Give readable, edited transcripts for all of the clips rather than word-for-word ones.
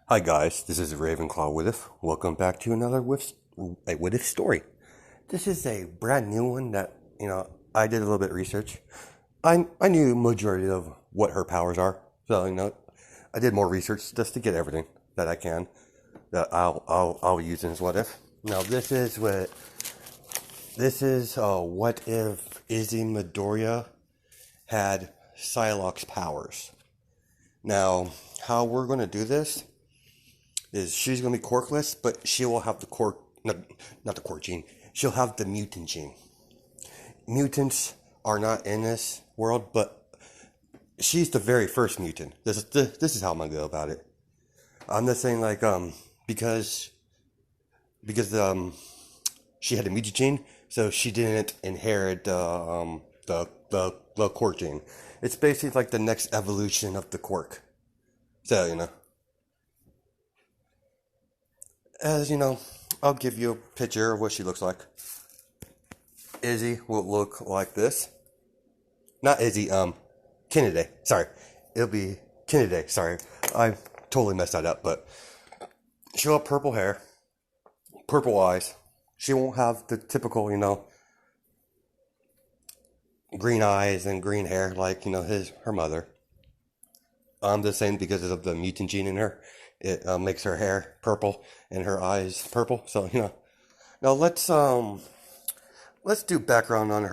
Hi guys, this is Ravenclaw Whittiff. Welcome back to another Whittiff story. This is a brand new one that, I did a little bit of research. I knew majority of what her powers are. So, I did more research just to get everything that I can that I'll use in this what if. Now what if Izzy Midoriya had psylocke's powers. Now, how we're going to do this is she's going to be quirkless, but she will have the quirk, not the quirk gene. She'll have the mutant gene. Mutants are not in this world, but she's the very first mutant. This is how I'm going to go about it. I'm just saying, because she had a mutant gene, so she didn't inherit the quirk gene. It's basically like the next evolution of the quirk. So, as you know, I'll give you a picture of what she looks like. Izzy will look like this. Not Izzy, Kennedy. Sorry. It'll be Kennedy. Sorry. I totally messed that up, but she'll have purple hair, purple eyes. She won't have the typical, green eyes and green hair like, her mother. I'm the same because of the mutant gene in her. It makes her hair purple and her eyes purple. So, Now let's do background on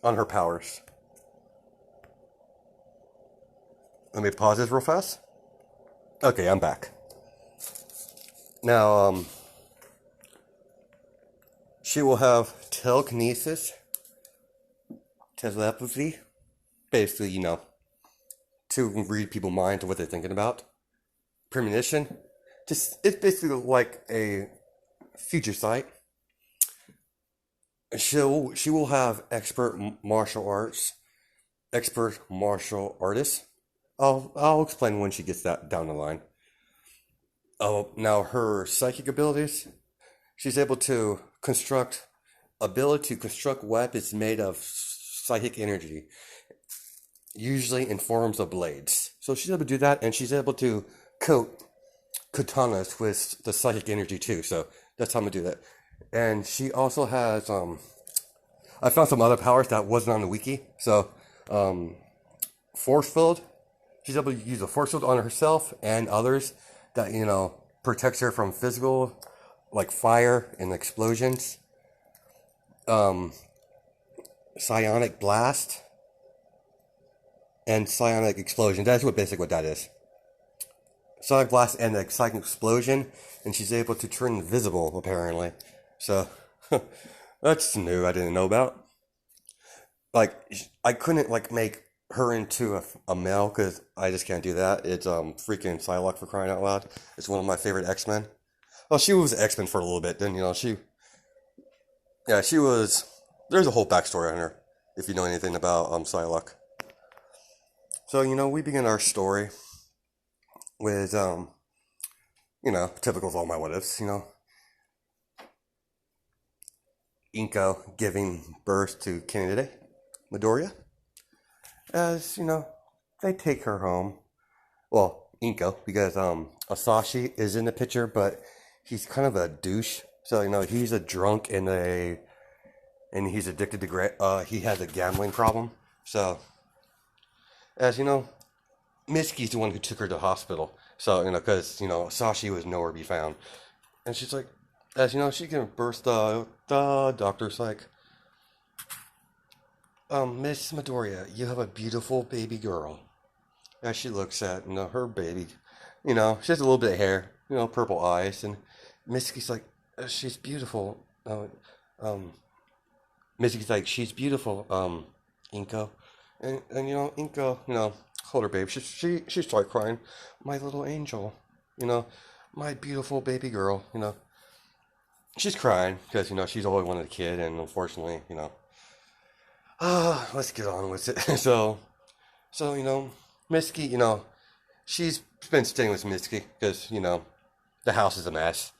her powers. Let me pause this real fast. Okay, I'm back. Now she will have telekinesis, telepathy, basically, to read people's minds and what they're thinking about. Premonition, it's basically like a future sight. She will have expert martial artist. I'll explain when she gets that down the line. Oh, now her psychic abilities, she's able to construct weapons made of psychic energy, usually in forms of blades. So she's able to do that, and she's able to coat katanas with the psychic energy too. So that's how I'm gonna do that. And she also has I found some other powers that wasn't on the wiki. So force field. She's able to use a force field on herself and others that protects her from physical, like fire and explosions. Psionic blast and psionic explosion. That's what that is. Sonic blast and the psionic explosion, and she's able to turn invisible apparently. So that's new. I didn't know about. Like I couldn't make her into a male because I just can't do that. It's freaking Psylocke, for crying out loud. It's one of my favorite X-Men. Well, she was X-Men for a little bit. Then she was. There's a whole backstory on her if you know anything about Psylocke. So we begin our story with typical of all my what ifs. Inko giving birth to Kennedy Midoriya. As they take her home. Well, Inko, because Asashi is in the picture, but he's kind of a douche. So he's a drunk and he's addicted to he has a gambling problem. So as Mitsuki's the one who took her to the hospital. So because Asashi was nowhere to be found, and she's like, as she can burst. The doctor's like, Miss Midoriya, you have a beautiful baby girl. As she looks at, her baby, she has a little bit of hair, purple eyes, and Misty's like, she's beautiful. Misty's like, she's beautiful, Inko. And Inko, hold her baby. She started crying. My little angel, my beautiful baby girl, She's crying because, she's always wanted a kid, and unfortunately, let's get on with it. So, Mitsuki, she's been staying with Mitsuki because, the house is a mess.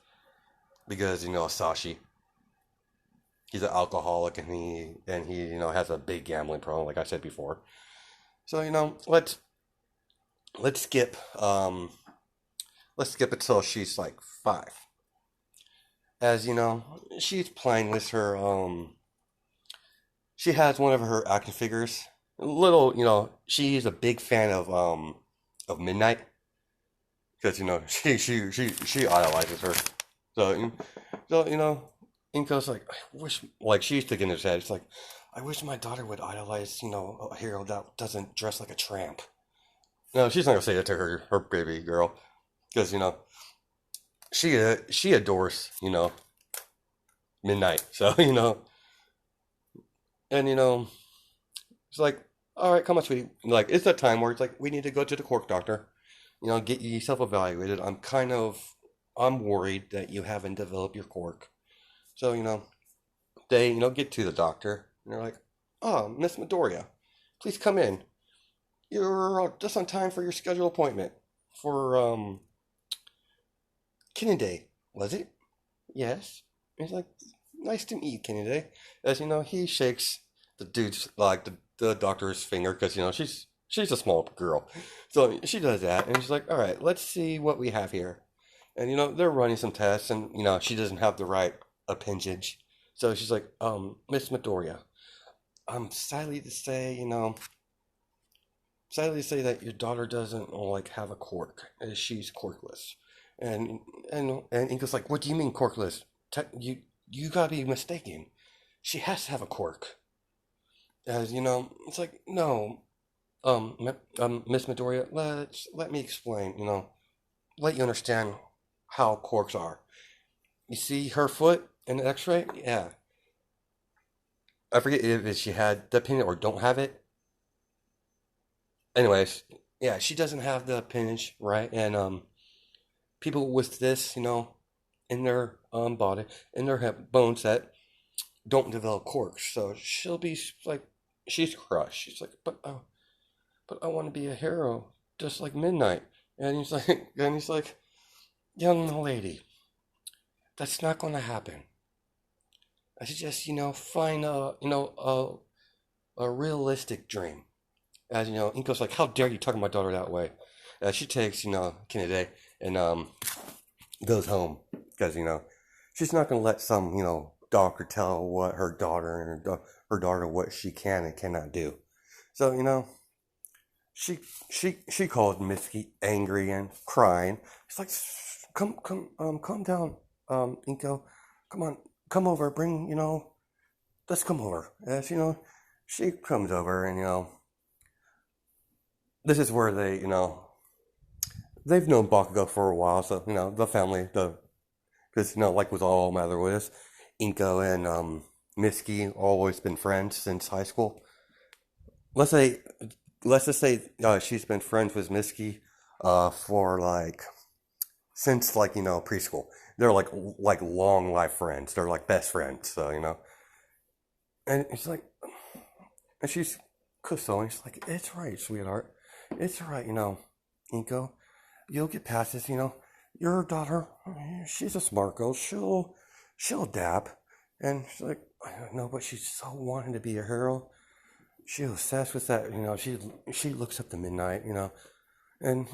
Because, Asashi, he's an alcoholic and he has a big gambling problem, like I said before. So, let's skip it till she's like 5. As you know, she's playing with her she has one of her action figures. Little, she's a big fan of Midnight because she idolizes her. So Inko's like, I wish, like she used to get in his head. It's like, I wish my daughter would idolize, a hero that doesn't dress like a tramp. No, she's not gonna say that to her baby girl, because she adores Midnight. So and it's like, all right, come on, sweetie. Like it's that time where it's like we need to go to the cork doctor. Get yourself evaluated. I'm worried that you haven't developed your cork. So they get to the doctor and they're like, oh, Miss Midoriya, please come in. You're just on time for your scheduled appointment for Kennedy, was it? Yes. He's like, nice to meet you, Kennedy. As he shakes the dude's like the doctor's finger because she's a small girl, so she does that, and she's like, all right, let's see what we have here, and they're running some tests, and she doesn't have the right appendage, so she's like, Miss Midoriya, I'm sadly to say that your daughter doesn't like have a cork. She's corkless. And Inko's like, what do you mean corkless? You gotta be mistaken. She has to have a cork. As it's like, no, Miss Midoriya, let me explain. Let you understand how corks are. You see her foot in the X-ray? Yeah. I forget if she had the opinion or don't have it. Anyways, yeah, she doesn't have the appendage, right? And people with this, in their body, in their hip bones that don't develop corks, so she'll be like, she's crushed. She's like, but I want to be a hero, just like Midnight. And he's like, young lady, that's not going to happen. I suggest find a realistic dream. As Inko's like, how dare you talk to my daughter that way? She takes Kennedy and goes home because she's not gonna let some doctor tell what her daughter and her daughter what she can and cannot do. So she called Mitsuki angry and crying. She's like, calm down, Inko, come on, come over, let's come over. As she comes over, and this is where they've known Bakugo for a while, so the family, because like with all Mother was, Inko and Mitsuki always been friends since high school. Let's say let's just say she's been friends with Mitsuki for like since like preschool. They're like long life friends. They're like best friends. So and it's like, and she's consoling. She's like, it's right, sweetheart. It's all right, Inko. You'll get past this, Your daughter, she's a smart girl. She'll adapt. And she's like, I don't know, but she's so wanting to be a hero. She's obsessed with that, she looks up to Midnight, And,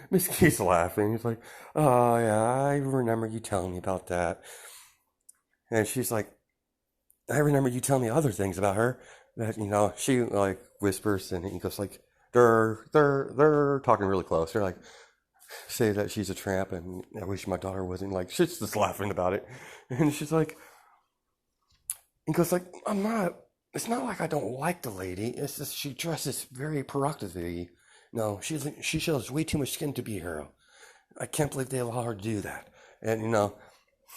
Miss Key's laughing. He's like, oh, yeah, I remember you telling me about that. And she's like, I remember you telling me other things about her. That, she, like, whispers, and he goes, like, they're talking really close. They're like, say that she's a tramp, and I wish my daughter wasn't, like, she's just laughing about it. And she's like, he goes, like, it's not like I don't like the lady. It's just she dresses very provocatively. No, she shows way too much skin to be a hero. I can't believe they allow her to do that. And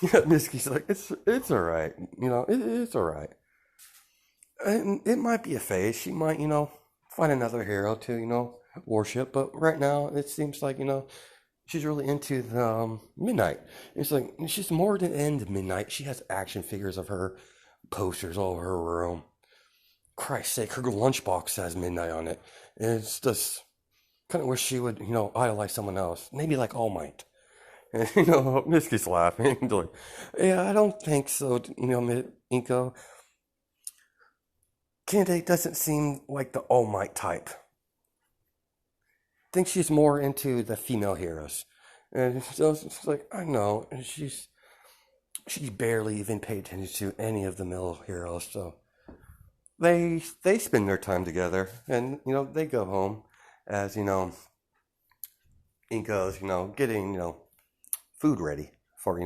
Mitsuki's like, it's all right. It's all right. And it might be a phase. She might find another hero to worship. But right now it seems like she's really into the Midnight. It's like she's more than into Midnight. She has action figures of her, posters all over her room. Christ's sake, her lunchbox has Midnight on it. And it's just kind of wish she would, idolize someone else. Maybe like All Might. And, Mitsuki's laughing. Like, yeah, I don't think so, Inko. Kennedy doesn't seem like the All Might type. think she's more into the female heroes. And so it's like, I know, and she barely even paid attention to any of the male heroes. So they spend their time together, and they go home as Inko's getting food ready for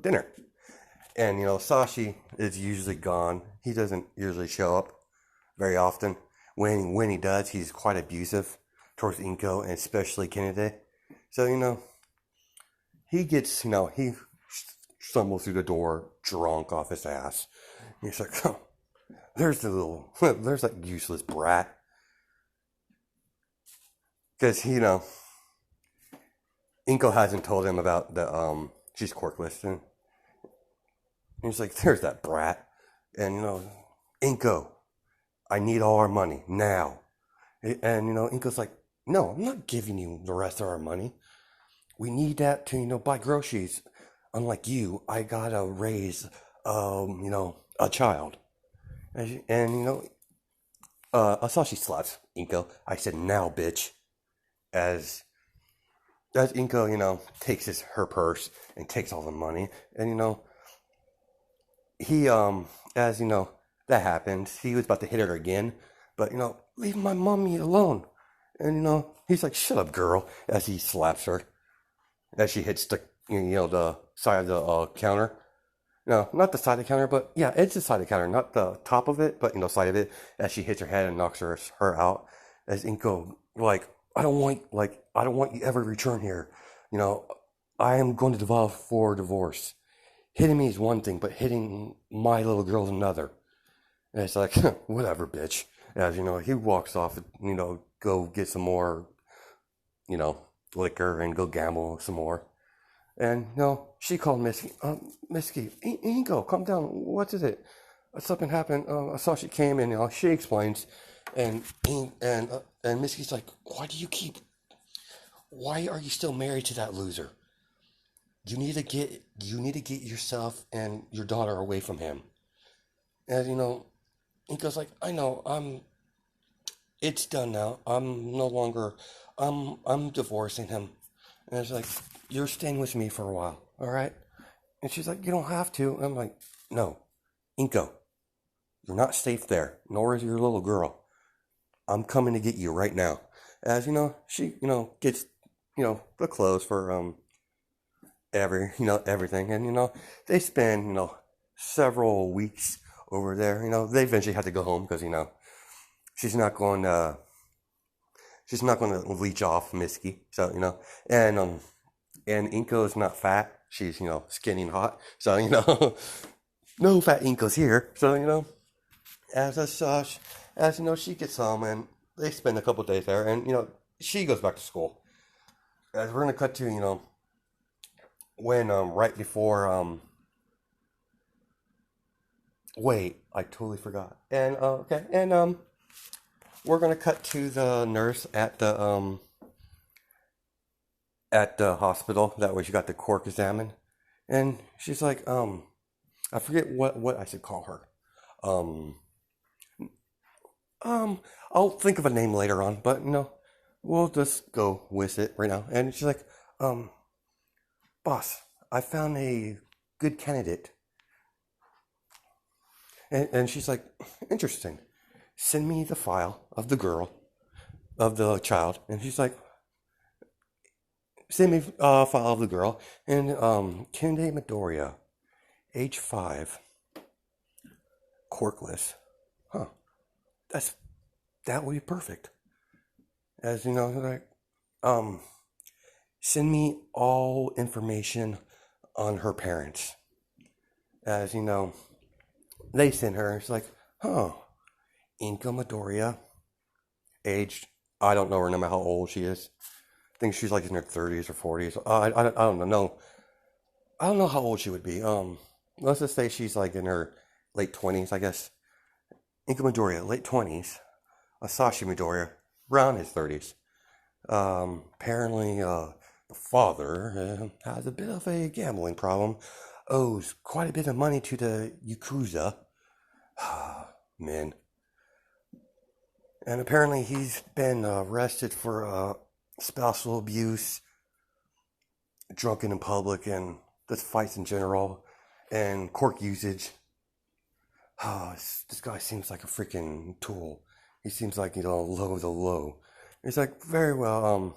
dinner, and Sashi is usually gone. He doesn't usually show up very often. When he does, he's quite abusive towards Inko and especially Kennedy. So he gets he stumbles through the door drunk off his ass. And he's like, oh, there's there's that useless brat. Because Inko hasn't told him about the she's quirkless, and he's like, there's that brat, and Inko, I need all our money now, and Inko's like, no, I'm not giving you the rest of our money. We need that to buy groceries. Unlike you, I gotta raise a child, and Asashi slaps Inko. I said, now, bitch. As Inko, takes her purse and takes all the money, and he as that happens, he was about to hit her again, but leave my mommy alone, and he's like, shut up, girl, as he slaps her, as she hits the side of the counter. No, not the side of the counter, but yeah, it's the side of the counter, not the top of it, but side of it, as she hits her head and knocks her out. As Inko, like, I don't want you ever return here. I am going to file for divorce. Hitting me is one thing, but hitting my little girl is another. And it's like, whatever, bitch. As he walks off, go get some more, liquor and go gamble some more. And she called Misky. Misky, Inko, calm down. What is it? Something happened. I saw she came in. She explains, and Misky's like, why are you still married to that loser? You need to get yourself and your daughter away from him. And Inko's like, I know, it's done now. I'm no longer, I'm divorcing him. And it's like, you're staying with me for a while, all right? And she's like, you don't have to. And I'm like, no, Inko, you're not safe there, nor is your little girl. I'm coming to get you right now. As she gets the clothes for everything, and they spend several weeks over there. They eventually have to go home because she's not going to leech off Misky. So and Inko's not fat. She's skinny and hot. So no fat Inko's here. So as she gets home, and they spend a couple days there, and she goes back to school. As we're gonna cut to when right before wait, I totally forgot. And okay, and we're gonna cut to the nurse at the hospital. That way she got the cork examined, and she's like, I forget what I should call her. I'll think of a name later on, but we'll just go with it right now. And she's like, boss, I found a good candidate. And she's like, interesting. Send me the file of the child. And she's like, send me a file of the girl. And Kende Midoriya, age 5, corkless. Huh. That would be perfect. As like, send me all information on her parents. As they send her. It's like, Inko Midoriya, aged, I don't know her, no matter how old she is. I think she's like in her 30s or 40s. I don't know. I don't know how old she would be. Let's just say she's like in her late 20s, I guess. Inko Midoriya, late 20s. Asashi Midoriya, around his 30s. Apparently, the father has a bit of a gambling problem. Owes quite a bit of money to the Yakuza. Men. And apparently he's been arrested for spousal abuse, drunken in public, and just fights in general, and cork usage. Oh, this guy seems like a freaking tool. He seems like, low of the low. He's like, very well,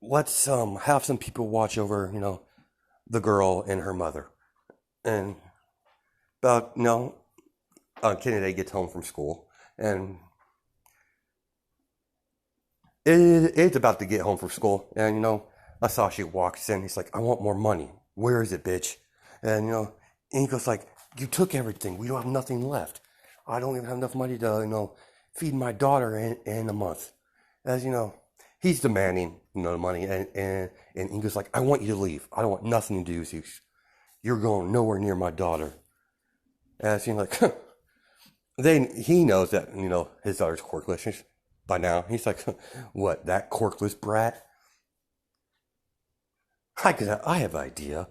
let's have some people watch over, the girl and her mother. And about, Kennedy gets home from school, and it's about to get home from school, and, Asashi walks in, he's like, I want more money. Where is it, bitch? And, and he goes like, you took everything. We don't have nothing left. I don't even have enough money to, feed my daughter in a month. As he's demanding, the money, and he goes like, I want you to leave. I don't want nothing to do with you. You're going nowhere near my daughter. As he's like, he knows that, his daughter's corkless by now. He's like, what, that corkless brat? I have an idea.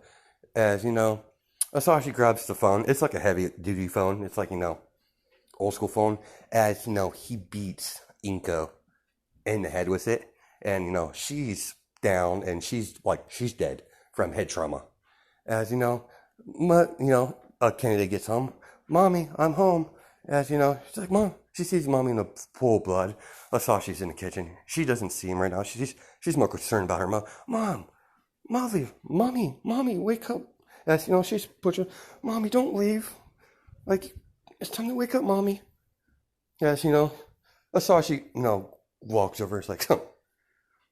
As, Asashi grabs the phone. It's like a heavy duty phone. It's like, old school phone. As, he beats Inko in the head with it. And, she's down and she's dead from head trauma. As, Kennedy gets home. Mommy, I'm home. As, she's like, Mom. She sees Mommy in a pool of blood. Asashi's in the kitchen. She doesn't see him right now. She's more concerned about her mom. Mommy, wake up. As, she's pushing, Mommy, don't leave. Like, it's time to wake up, Mommy. As, Asashi, walks over. It's like,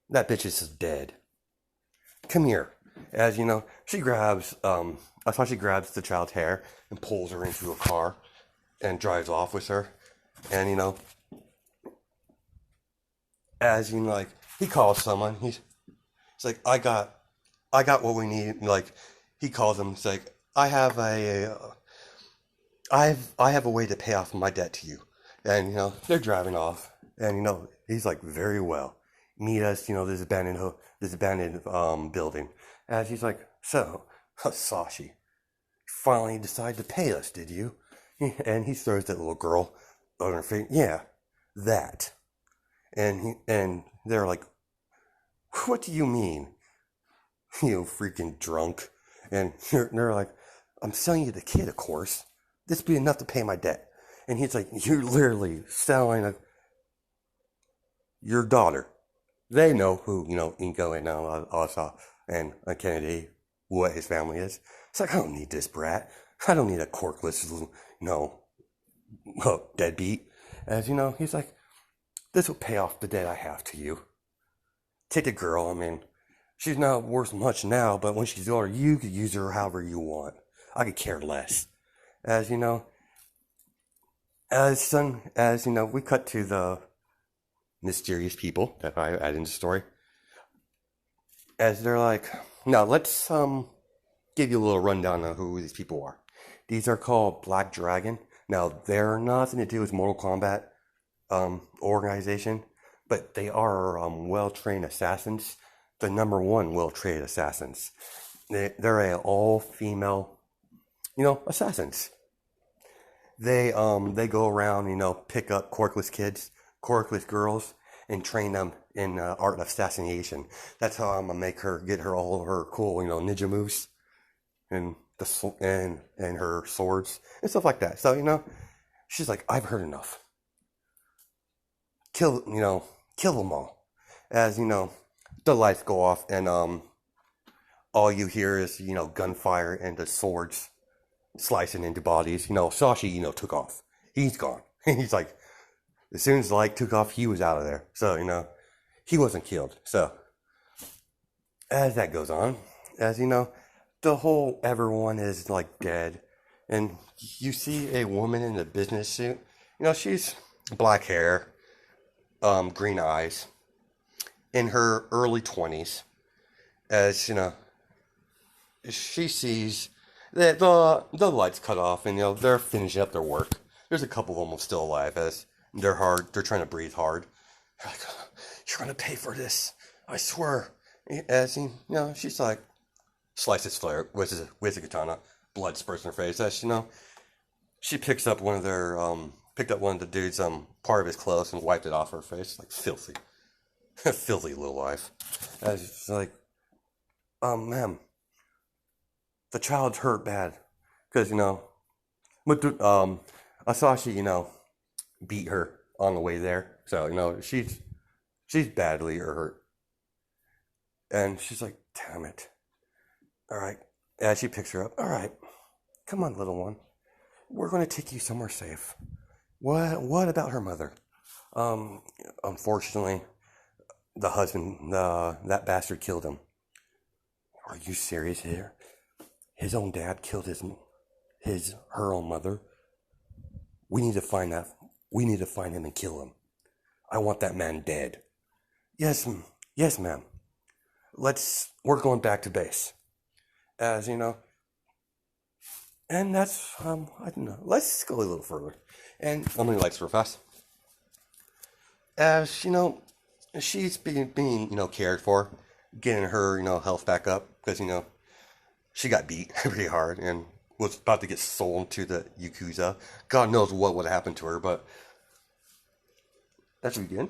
that bitch is dead. Come here. As, she grabs, Asashi grabs the child's hair and pulls her into a car and drives off with her. And, as, he calls someone. He's like, I got what we need. Like, he calls him. It's like, I have a way to pay off my debt to you. And, they're driving off. And, he's like, very well. Meet us, this abandoned building. As he's like, so, Sashi, you finally decided to pay us, did you? And he throws that little girl on her face. Yeah, that. And they're like, what do you mean? You freaking drunk. And they're like, I'm selling you the kid, of course. This would be enough to pay my debt. And he's like, you're literally selling your daughter. They know who, Inko and Asa and Kennedy, what his family is. It's like, I don't need this brat. I don't need a corkless, deadbeat. As, he's like, this will pay off the debt I have to you. Take the girl, she's not worth much now, but when she's older, you could use her however you want. I could care less. As, we cut to the mysterious people that I added in the story. As they're like, now let's give you a little rundown of who these people are. These are called Black Dragon. Now, they're nothing to do with Mortal Kombat organization, but they are well-trained assassins. The number one well-trained assassins. They're a all-female, assassins. They go around, pick up corkless kids, corkless girls, and train them in art of assassination. That's how I'm gonna get her all her cool, ninja moves, and and her swords and stuff like that. So she's like, I've heard enough. Kill them all. As the lights go off and all you hear is gunfire and the swords slicing into bodies. Sashi took off. He's gone. He's like, as soon as the light took off, he was out of there. So he wasn't killed. So as that goes on, as the whole everyone is like dead, and you see a woman in a business suit. She's black hair, green eyes, in her early 20s. As she sees that the lights cut off, and they're finishing up their work. There's a couple of them still alive, as they're trying to breathe hard. They're like, you're gonna pay for this, I swear. As she's like, slices flare with a katana, blood spurts in her face. As she picked up one of the dude's part of his clothes and wiped it off her face, like filthy. filthy little wife. As it's like, ma'am, the child's hurt bad. Because, Asashi, beat her on the way there. So, she's badly hurt. And she's like, damn it. All right. As she picks her up, all right, come on, little one. We're going to take you somewhere safe. What about her mother? Unfortunately, the husband, that bastard killed him. Are you serious here? His own dad killed her own mother. We need to find that. We need to find him and kill him. I want that man dead. Yes, ma'am. We're going back to base. As you know, and that's, I don't know. Let's go a little further. And I'm going to lights real fast. As, she's being cared for, getting her, health back up, because, she got beat pretty hard and was about to get sold to the Yakuza. God knows what would happen to her, but that's what we did.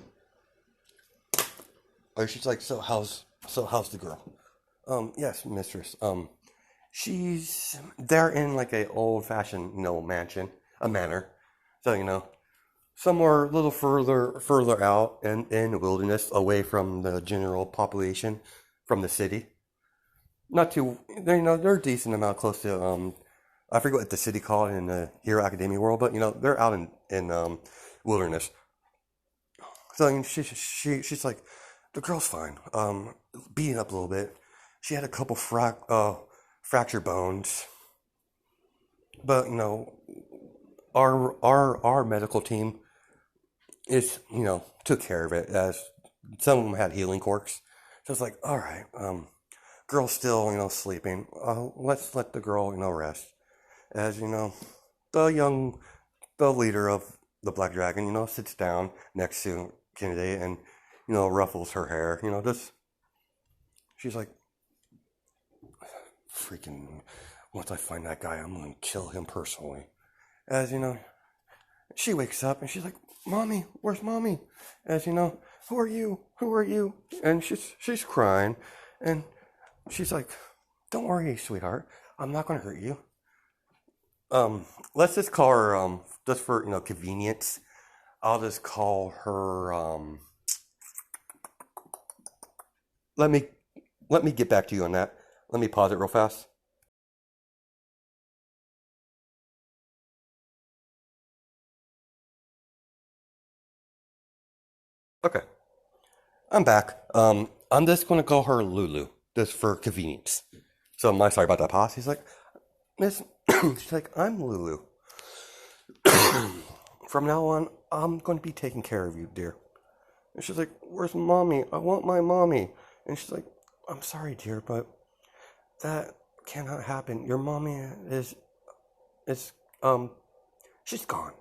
Or she's like, so how's the girl? Yes, mistress. They're in like a old-fashioned, mansion, a manor. So, somewhere a little further out in the wilderness, away from the general population, from the city. Not too, they're a decent amount close to, I forget what the city called in the Hero Academia world, but, they're out in wilderness. So, she's like, the girl's fine. Beaten up a little bit. She had a couple fractured bones. But, our medical team took care of it, as some of them had healing quirks. So it's like, all right, girl's still, sleeping. Let's let the girl, rest. As, the leader of the Black Dragon, sits down next to Kennedy and, ruffles her hair, she's like, freaking, once I find that guy, I'm going to kill him personally. As, she wakes up and she's like, Mommy, where's Mommy? As, who are you? Who are you? And she's crying. And she's like, don't worry, sweetheart. I'm not going to hurt you. Let's just call her, just for, convenience, I'll just call her, let me get back to you on that. Let me pause it real fast. Okay, I'm back. I'm just gonna call her Lulu, just for convenience. So I'm sorry about that pause. He's like, Miss, she's like, I'm Lulu. From now on, I'm going to be taking care of you, dear. And she's like, where's Mommy? I want my Mommy. And she's like, I'm sorry, dear, but that cannot happen. Your Mommy is, she's gone.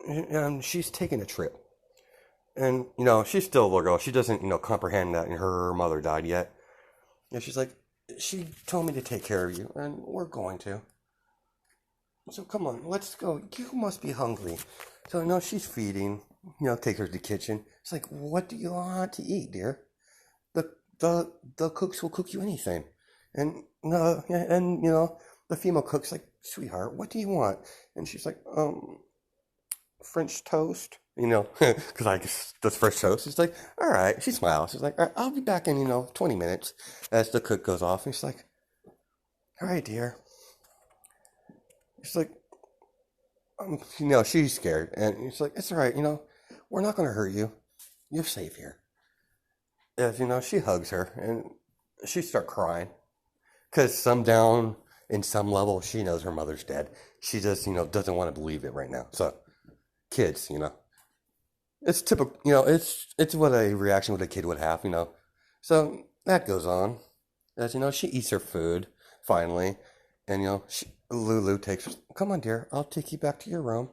And she's taking a trip. And, she's still a little girl. She doesn't, comprehend that her mother died yet. And she's like, she told me to take care of you, and we're going to. So come on, let's go. You must be hungry. So, she's feeding, take her to the kitchen. It's like, what do you want to eat, dear? The cooks will cook you anything. And, the female cook's like, sweetheart, what do you want? And she's like, French toast, because I guess that's French toast. She's like, all right. She smiles. She's like, all right, I'll be back in, 20 minutes as the cook goes off. And she's like, all right, dear. She's like, she's scared. And she's like, it's all right, we're not going to hurt you. You're safe here. As, she hugs her and she starts crying. Because down in some level, she knows her mother's dead. She just, doesn't want to believe it right now. So, kids, it's typical, it's what a reaction what a kid would have, So that goes on. As she eats her food finally, and Lulu takes, come on, dear, I'll take you back to your room.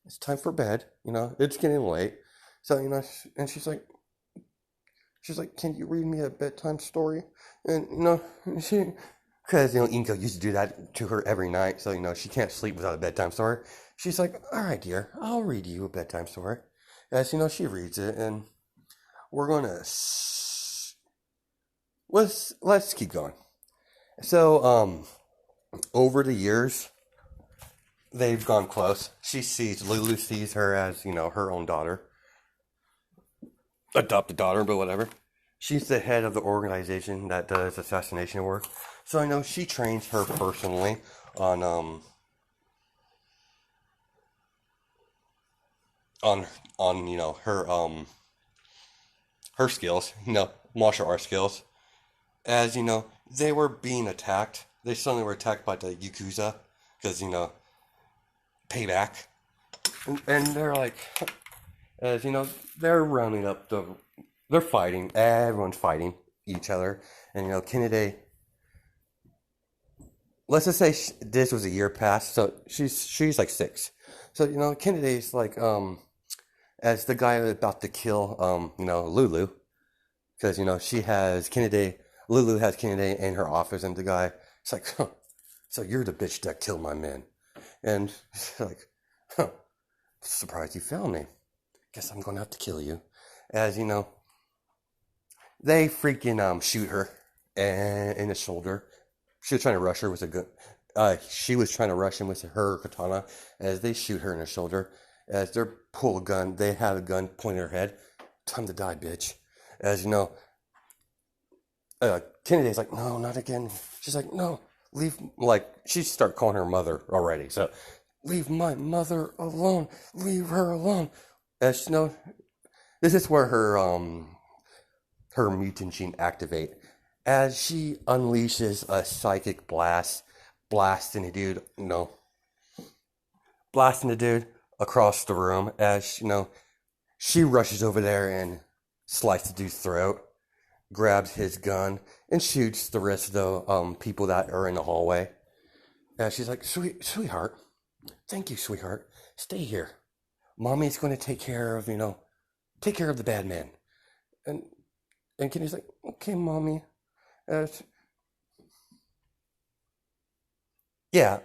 It's time for bed. It's getting late. So and she's like, can you read me a bedtime story? And she, because Inko used to do that to her every night, so she can't sleep without a bedtime story. She's like, all right, dear, I'll read you a bedtime story. As she reads it, and we're gonna let's keep going. So over the years, they've gone close. Lulu sees her as, her own daughter, adopted daughter, but whatever. She's the head of the organization that does assassination work. So I know she trains her personally on her skills, martial arts skills. As they were being attacked. They suddenly were attacked by the Yakuza because payback, and they're like, as they're rounding up they're fighting. Everyone's fighting each other, and Kennedy. Let's just say this was a year past, so she's like 6. So Kennedy's like as the guy about to kill Lulu, because she has Kennedy. Lulu has Kennedy in her office, and the guy, it's like, huh, so you're the bitch that killed my men. And she's like, huh, surprised you found me. Guess I'm going to have to kill you. As they freaking shoot her in the shoulder. She was trying to rush her with a gun. She was trying to rush him with her katana as they shoot her in the shoulder. As they pull a gun, they have a gun pointing at her head. Time to die, bitch. As Kennedy's like, no, not again. She's like, no, leave, she started calling her mother already. So, leave my mother alone. Leave her alone. As this is where her mutant gene activate. As she unleashes a psychic blast, blasting the dude across the room. As she rushes over there and slices the dude's throat, grabs his gun, and shoots the rest of the people that are in the hallway. And she's like, sweetheart, thank you, sweetheart. Stay here. Mommy's going to take care of the bad men. And Kenny's like, okay, mommy. Yeah,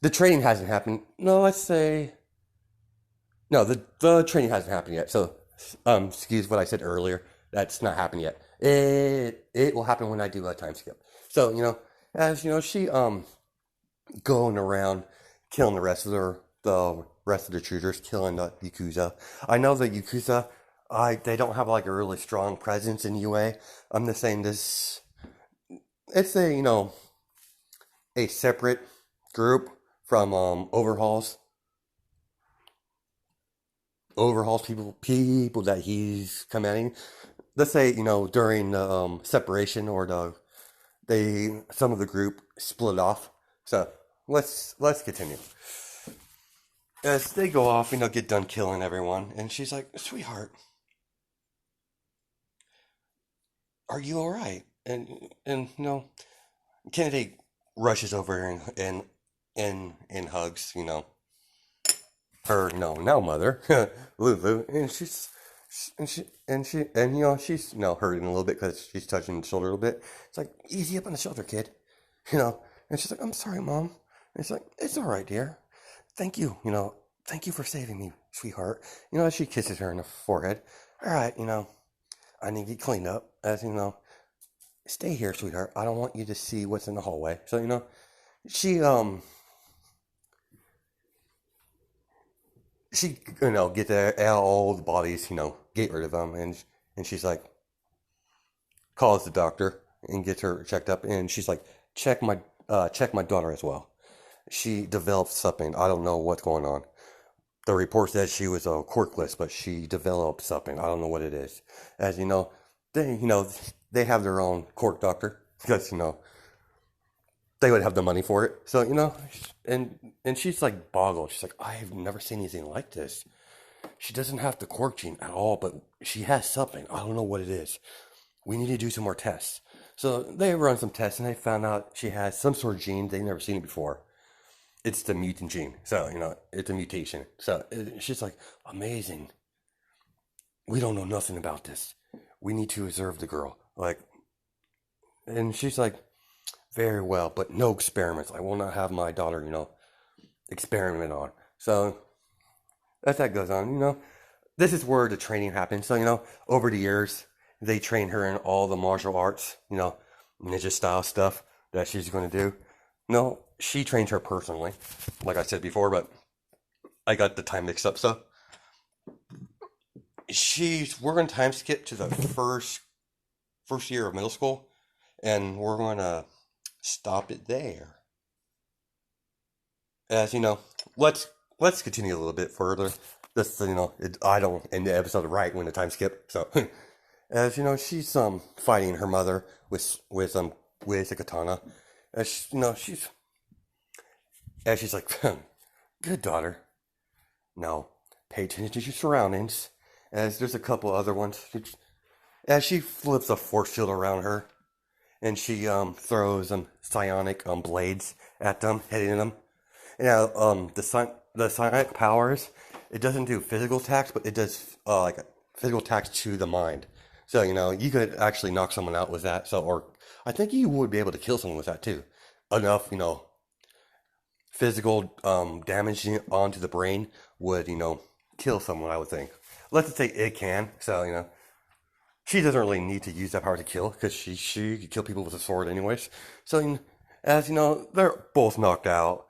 the training hasn't happened. No, let's say, no, the training hasn't happened yet. So, excuse what I said earlier. That's not happened yet. It will happen when I do a time skip. So, as she going around killing the rest of the troopers, killing the Yakuza. I know the Yakuza, they don't have like a really strong presence in UA. I'm just saying this. It's a separate group from overhauls people that he's commanding. Let's say during the separation or some of the group split off. So let's continue. As they go off, get done killing everyone, and she's like, sweetheart, are you all right? And Kennedy rushes over and hugs her now mother Lulu, and she's hurting a little bit because she's touching the shoulder a little bit. It's like, easy up on the shoulder, kid, and she's like, I'm sorry, mom. And she's like, it's all right, dear. Thank you, thank you for saving me, sweetheart. She kisses her in the forehead. All right, I need to get cleaned up. As stay here, sweetheart. I don't want you to see what's in the hallway. So she get all the bodies, get rid of them, and she's like, calls the doctor and gets her checked up, and she's like, check my daughter as well. She developed something. I don't know what's going on. The report says she was quirkless, but she developed something. I don't know what it is. As they have their own quirk doctor because they would have the money for it. So and she's like boggled. She's like, I have never seen anything like this. She doesn't have the quirk gene at all, but she has something. I don't know what it is. We need to do some more tests. So they run some tests, and they found out she has some sort of gene. They've never seen it before. It's the mutant gene. So, it's a mutation. So she's like, amazing. We don't know nothing about this. We need to observe the girl. And she's like, very well, but no experiments. I will not have my daughter, experiment on. So, as that goes on, this is where the training happens. So, over the years, they train her in all the martial arts, ninja style stuff that she's going to do. No, she trains her personally, like I said before, but I got the time mixed up. So, we're going to time skip to the first year of middle school, and we're going to stop it there. As you know, let's continue a little bit further. This, I don't end the episode right when the time skip. So, as you know, she's fighting her mother with a katana. As she's like, good daughter. Now, pay attention to your surroundings. As there's a couple other ones. As she flips a force field around her, and she throws psionic blades at them, hitting them. Now, the psionic powers, it doesn't do physical attacks, but it does like physical attacks to the mind. So, you could actually knock someone out with that. So, or I think you would be able to kill someone with that too. Enough, physical damage onto the brain would, kill someone, I would think. Let's just say it can. So, she doesn't really need to use that power to kill, because she could kill people with a sword anyways. So, as you know, they're both knocked out,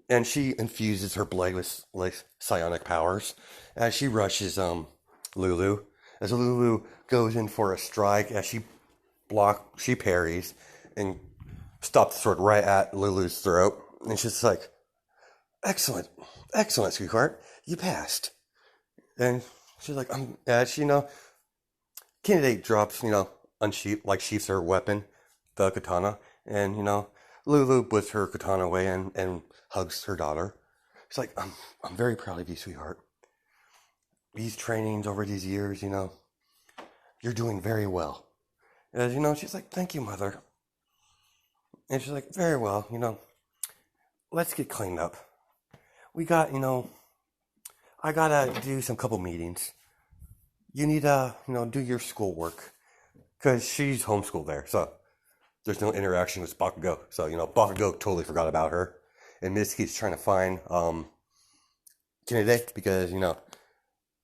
and she infuses her blade with like psionic powers as she rushes Lulu. As Lulu goes in for a strike, as she parries and stops the sword right at Lulu's throat, and she's like, "Excellent, excellent, sweetheart, you passed." And she's like, as Kennedy drops, sheaths her weapon, the katana, and, Lulu puts her katana away and hugs her daughter. She's like, I'm very proud of you, sweetheart. These trainings over these years, you're doing very well. As, she's like, thank you, mother. And she's like, very well, let's get cleaned up. We got, I gotta do some couple meetings. You need to, do your schoolwork. Because she's homeschooled there, so there's no interaction with Bakugo. So, Bakugo totally forgot about her. And Mitsuki's trying to find Kennedy because,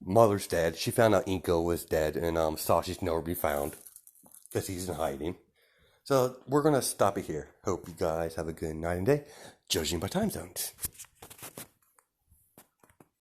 mother's dead. She found out Inko was dead, and Sashi's nowhere to be found because he's in hiding. So we're going to stop it here. Hope you guys have a good night and day, judging by time zones.